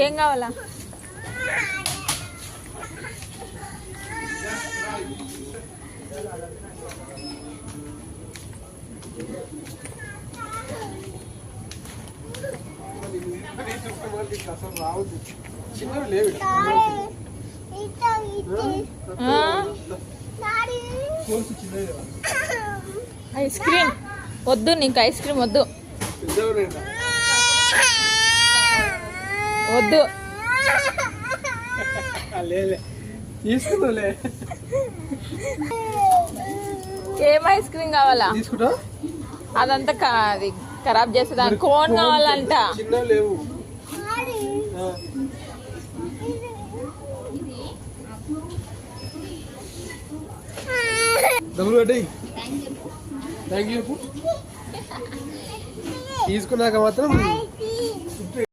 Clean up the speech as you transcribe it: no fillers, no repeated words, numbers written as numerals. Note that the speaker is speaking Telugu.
ఏం కావాలా? ఐస్ క్రీమ్ వద్దు, నీకు ఐస్ క్రీమ్ వద్దు వద్దు. ఏం ఐస్ క్రీమ్ కావాలా? అదంతా అది ఖరాబ్ చేస్తుంది. దాని కోన్ కావాలంట. తీసుకున్నాక మాత్రం